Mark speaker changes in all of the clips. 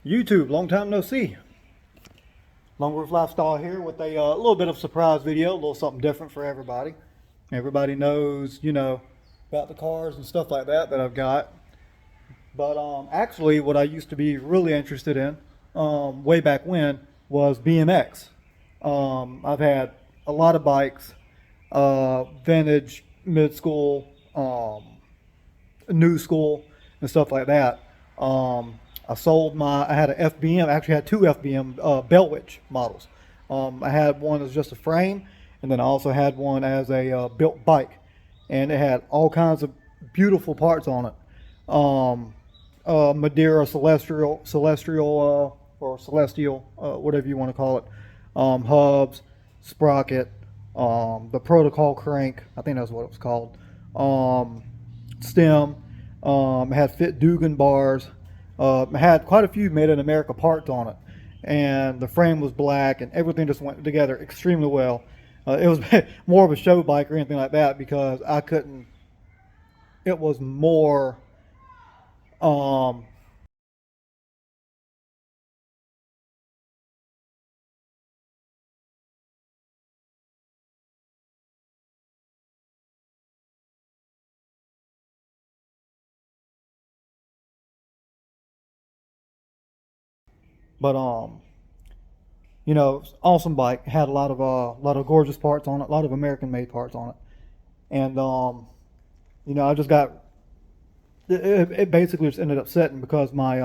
Speaker 1: YouTube, long time no see. Long Roof Lifestyle here with a little bit of surprise video, a little something different for everybody. Everybody knows, you know, about the cars and stuff like that I've got. But actually what I used to be really interested in way back when was BMX. I've had a lot of bikes, vintage, mid-school, new school and stuff like that. I had an FBM, I actually had two FBM Bellwitch models. I had one as just a frame, and then I also had one as a built bike. And it had all kinds of beautiful parts on it. Madeira Celestial, or Celestial, whatever you want to call it. Hubs, sprocket, the protocol crank, I think that's what it was called. Stem, it had fit Dugan bars. Had quite a few made in America parts on it, and the frame was black and everything just went together extremely well. It was more of a show bike or anything like that because I couldn't, it was more but you know, awesome bike. Had a lot of gorgeous parts on it, a lot of American made parts on it. And you know, I just got it basically just ended up setting because my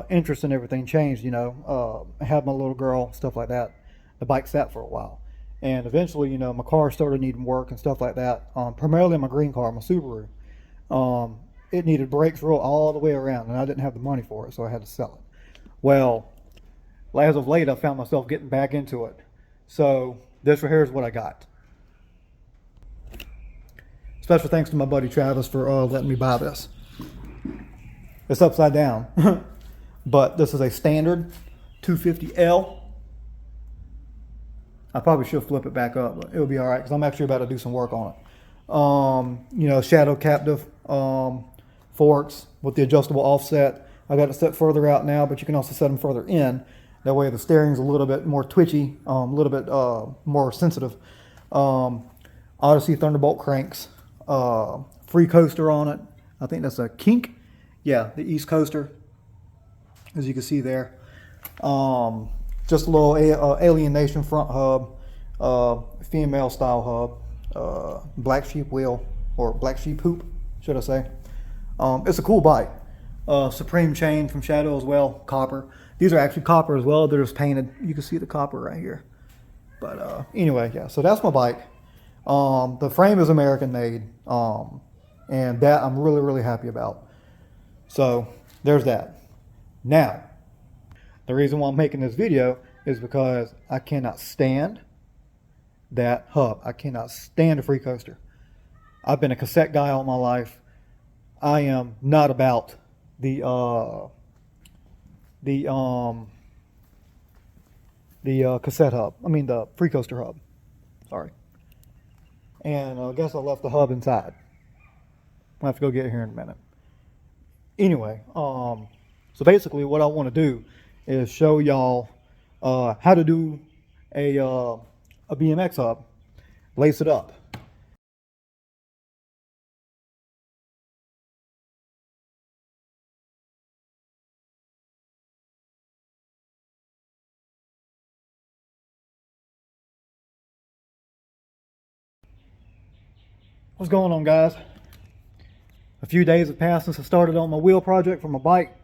Speaker 1: interest in everything changed. You know, I had my little girl, stuff like that. The bike sat for a while, and eventually, you know, my car started needing work and stuff like that. Primarily my green car, my Subaru. It needed brakes roll all the way around, and I didn't have the money for it, so I had to sell it. Well, as of late, I found myself getting back into it. So this right here is what I got. Special thanks to my buddy Travis for letting me buy this. It's upside down, but this is a standard 250L. I probably should flip it back up, but it'll be all right because I'm actually about to do some work on it. You know, shadow captive forks with the adjustable offset. I got it set further out now, but you can also set them further in. That way the steering's a little bit more twitchy, a little bit more sensitive. Odyssey Thunderbolt cranks, free coaster on it. I think that's a kink. Yeah, the East Coaster, as you can see there. Just a little Alien Nation front hub, female style hub, black sheep wheel, or black sheep hoop, should I say. It's a cool bike. Supreme chain from Shadow as well, copper. These are actually copper as well. They're just painted. You can see the copper right here. But anyway, yeah, so that's my bike. The frame is American made, and that I'm really, really happy about. So there's that. Now, the reason why I'm making this video is because I cannot stand that hub. I cannot stand a free coaster. I've been a cassette guy all my life. I am not about the cassette hub. I mean the free coaster hub. Sorry. And I guess I left the hub inside. I'll have to go get it here in a minute. Anyway, so basically what I want to do is show y'all how to do a BMX hub, lace it up. What's going on, guys? A few days have passed since I started on my wheel project for my bike.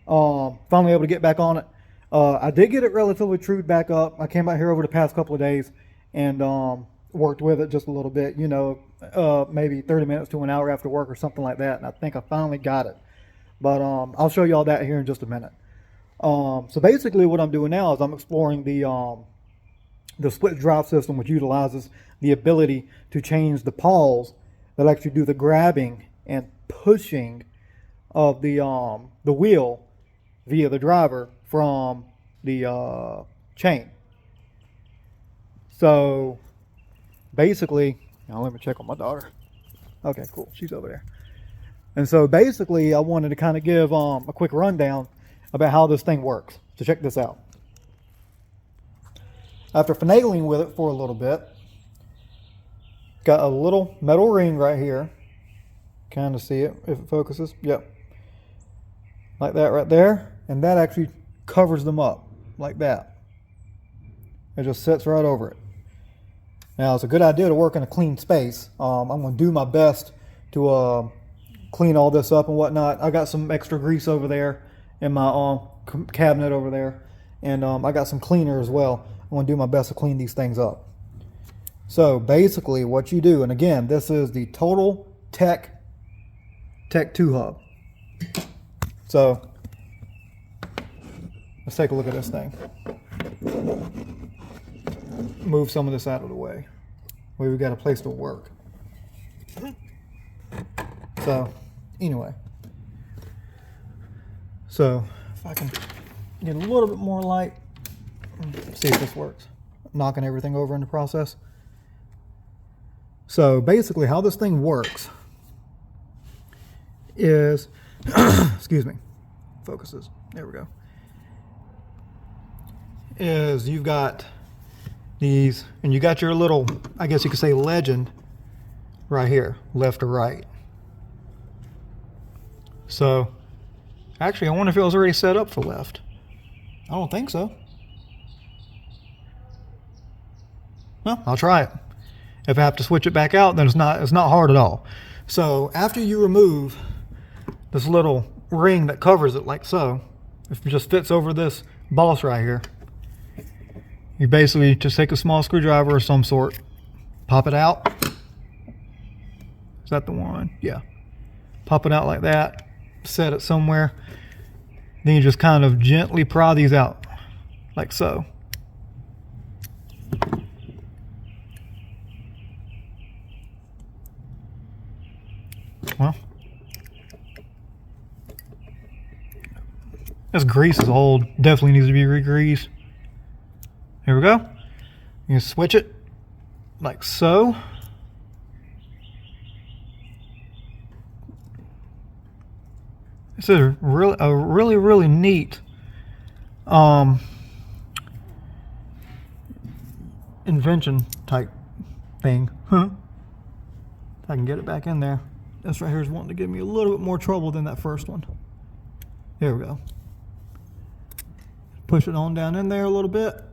Speaker 1: Finally able to get back on it. I did get it relatively trued back up. I came out here over the past couple of days, and worked with it just a little bit, you know, maybe 30 minutes to an hour after work or something like that. And I think I finally got it. But I'll show you all that here in just a minute. So basically what I'm doing now is I'm exploring the split drive system, which utilizes the ability to change the pawls that actually do the grabbing and pushing of the wheel via the driver from the chain. So basically, now let me check on my daughter. Okay, cool, she's over there. And so basically I wanted to kind of give a quick rundown about how this thing works. So check this out. After finagling with it for a little bit, got a little metal ring right here. Kind of see it if it focuses. Yep. Like that right there. And that actually covers them up like that. It just sits right over it. Now it's a good idea to work in a clean space. I'm going to do my best to clean all this up and whatnot. I got some extra grease over there in my cabinet over there. And I got some cleaner as well. I'm going to do my best to clean these things up. So basically what you do, and again, this is the Total Tech 2 hub. So let's take a look at this thing. Move some of this out of the way. We've got a place to work. So anyway, so if I can get a little bit more light, see if this works. Knocking everything over in the process. So basically how this thing works is, excuse me, focuses, there we go, is you've got these, and you got your little, I guess you could say, legend right here, left or right. So actually I wonder if it was already set up for left. I don't think so. Well, I'll try it. If I have to switch it back out, then it's not hard at all. So after you remove this little ring that covers it like so, if it just fits over this boss right here, you basically just take a small screwdriver of some sort, pop it out. Is that the one? Yeah. Pop it out like that, set it somewhere. Then you just kind of gently pry these out like so. Well, this grease is old. Definitely needs to be re-greased. Here we go. You can switch it like so. This is a really neat invention type thing. Huh? If I can get it back in there. This right here is wanting to give me a little bit more trouble than that first one. There we go. Push it on down in there a little bit.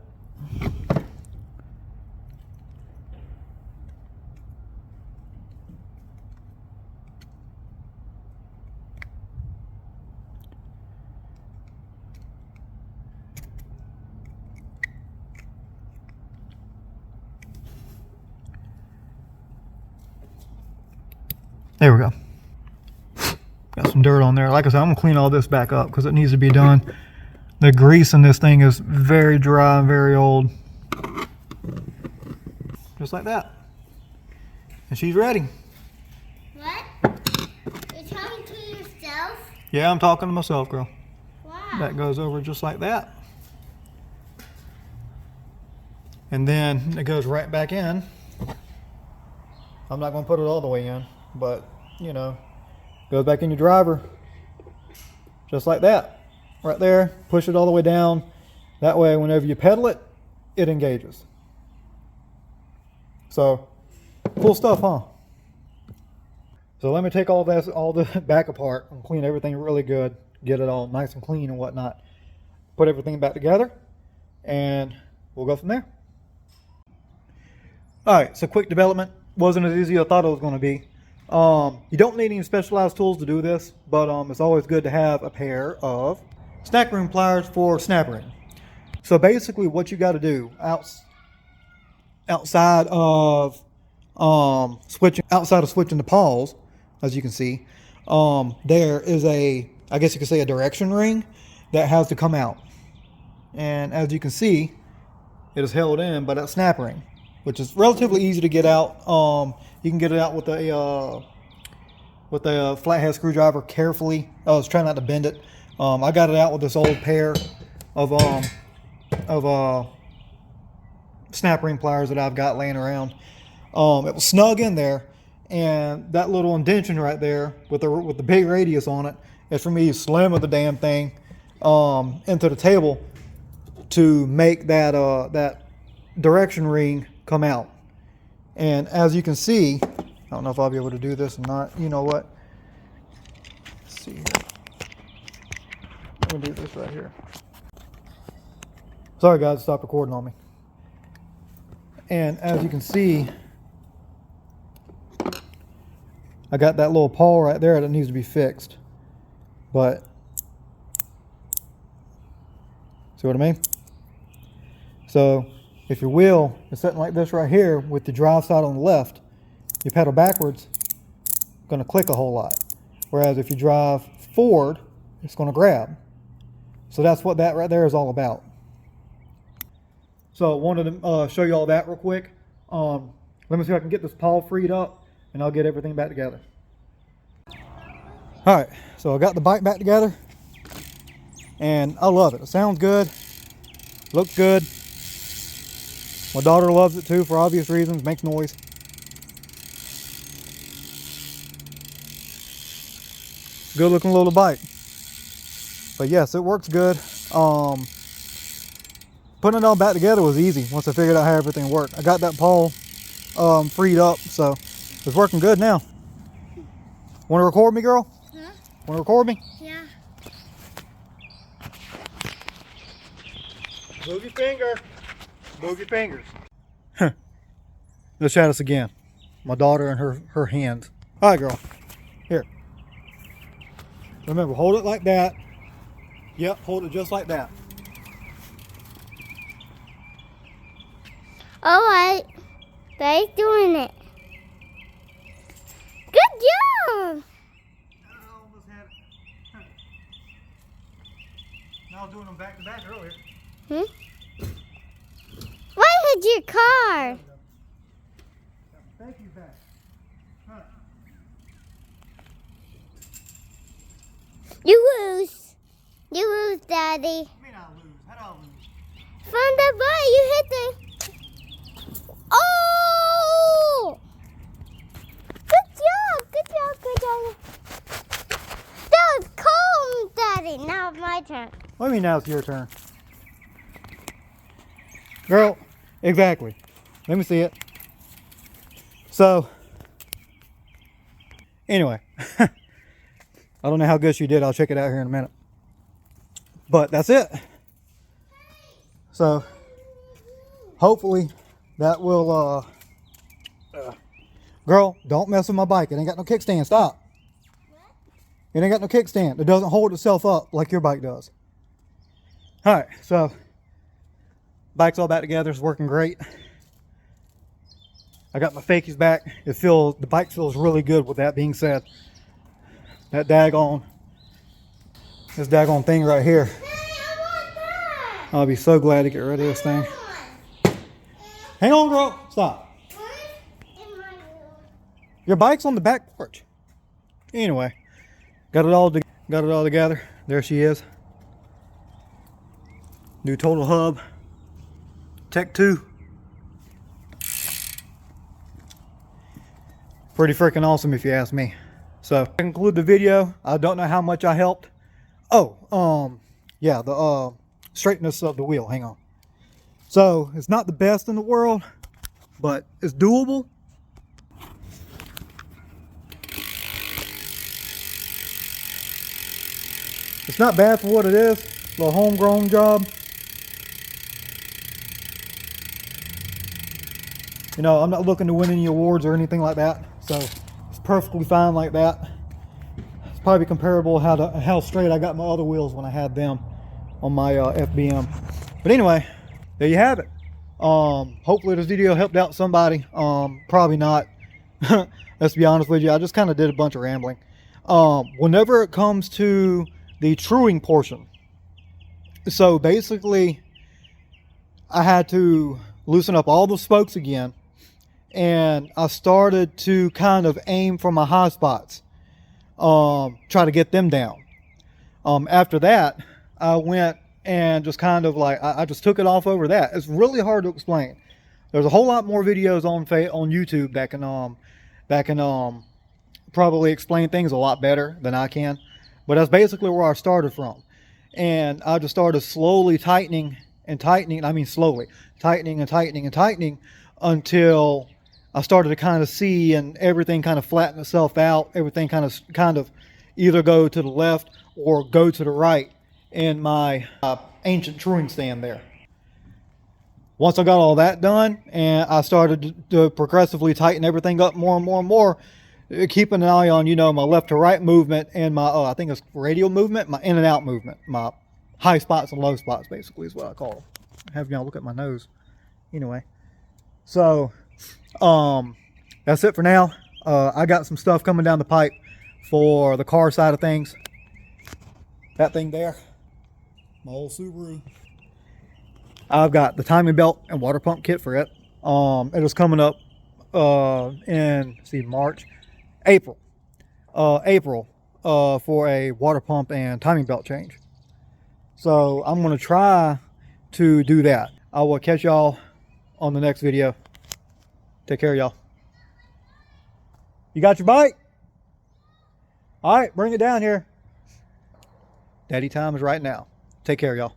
Speaker 1: There we go. Got some dirt on there. Like I said, I'm gonna clean all this back up because it needs to be done. The grease in this thing is very dry and very old. Just like that. And she's ready.
Speaker 2: What? You're talking to yourself?
Speaker 1: Yeah, I'm talking to myself, girl.
Speaker 2: Wow.
Speaker 1: That goes over just like that. And then it goes right back in. I'm not gonna put it all the way in, but you know, goes back in your driver. Just like that. Right there, push it all the way down. That way, whenever you pedal it, it engages. So, cool stuff, huh? So let me take all the back apart and clean everything really good. Get it all nice and clean and whatnot. Put everything back together, and we'll go from there. All right, so quick development. Wasn't as easy as I thought it was going to be. You don't need any specialized tools to do this, but it's always good to have a pair of snack ring pliers for snap ring. So basically what you got to do outside of switching the pawls, as you can see, there is a, I guess you could say, a direction ring that has to come out. And as you can see, it is held in by that snap ring, which is relatively easy to get out. You can get it out with a flathead screwdriver carefully. I was trying not to bend it. I got it out with this old pair of snap ring pliers that I've got laying around. It was snug in there, and that little indentation right there with the big radius on it is for me to slam the damn thing into the table to make that that direction ring come out. And as you can see, I don't know if I'll be able to do this or not. You know what? Let's see here. I'm gonna do this right here. Sorry guys, stop recording on me. And as you can see, I got that little pawl right there that needs to be fixed. But see what I mean? So if your wheel is sitting like this right here with the drive side on the left, you pedal backwards, it's going to click a whole lot. Whereas if you drive forward, it's going to grab. So that's what that right there is all about. So I wanted to show you all that real quick. Let me see if I can get this pawl freed up, and I'll get everything back together. All right, so I got the bike back together, and I love it. It sounds good, looks good. My daughter loves it too for obvious reasons, makes noise. Good looking little bike. But yes, it works good. Putting it all back together was easy once I figured out how everything worked. I got that pawl freed up, so it's working good now. Want to record me, girl? Huh? Want to record me?
Speaker 2: Yeah.
Speaker 1: Move your finger. Move your fingers. Let's try this again. My daughter and her hands. All right, girl. Here. Remember, hold it like that. Yep, hold it just like that.
Speaker 2: All right. They're doing it. Good job.
Speaker 1: I almost had it. I was doing them back to back earlier.
Speaker 2: What hit your car?
Speaker 1: Thank you back. Huh.
Speaker 2: You lose. You lose, Daddy.
Speaker 1: I mean I lose. How do I lose?
Speaker 2: From the butt, you hit the... Oh! Good job, good job, good job. That was cold, Daddy. Now it's my turn.
Speaker 1: What do you mean now it's your turn? Girl, exactly. Let me see it. So, anyway. I don't know how good she did. I'll check it out here in a minute. But that's it. So, hopefully that will, girl, don't mess with my bike. It ain't got no kickstand. Stop. It ain't got no kickstand. It doesn't hold itself up like your bike does. All right, so bike's all back together. It's working great. I got my fakies back. The bike feels really good with that being said. This daggone thing right here. I'll be so glad to get rid of this thing. Hang on, girl. Stop. Your bike's on the back porch. Anyway, got it all together. There she is. New Total Hub. Tech 2. Pretty freaking awesome if you ask me. So, to conclude the video, I don't know how much I helped. Oh, yeah, the straightness of the wheel. Hang on. So, it's not the best in the world, but it's doable. It's not bad for what it is. A little homegrown job. You know, I'm not looking to win any awards or anything like that. So, it's perfectly fine like that. It's probably comparable how straight I got my other wheels when I had them on my FBM. But anyway, there you have it. Hopefully this video helped out somebody. Probably not. Let's be honest with you. I just kind of did a bunch of rambling. Whenever it comes to the truing portion, so basically I had to loosen up all the spokes again, and I started to kind of aim for my high spots, try to get them down. After that, I went and just kind of like, I just took it off over that. It's really hard to explain. There's a whole lot more videos on YouTube that can probably explain things a lot better than I can. But that's basically where I started from. And I just started slowly tightening and tightening. I mean, slowly tightening and tightening and tightening until I started to kind of see and everything kind of flatten itself out. Everything kind of either go to the left or go to the right in my ancient truing stand there. Once I got all that done and I started to progressively tighten everything up more and more and more, keeping an eye on, you know, my left to right movement and my, I think it's radial movement, my in and out movement, my high spots and low spots basically is what I call them. Have y'all look at my nose. Anyway, so that's it for now. I got some stuff coming down the pipe for the car side of things. That thing there, my old Subaru. I've got the timing belt and water pump kit for it. It is coming up in April for a water pump and timing belt change. So I'm going to try to do that. I will catch y'all on the next video. Take care, y'all. You got your bike? All right, bring it down here. Daddy time is right now. Take care, y'all.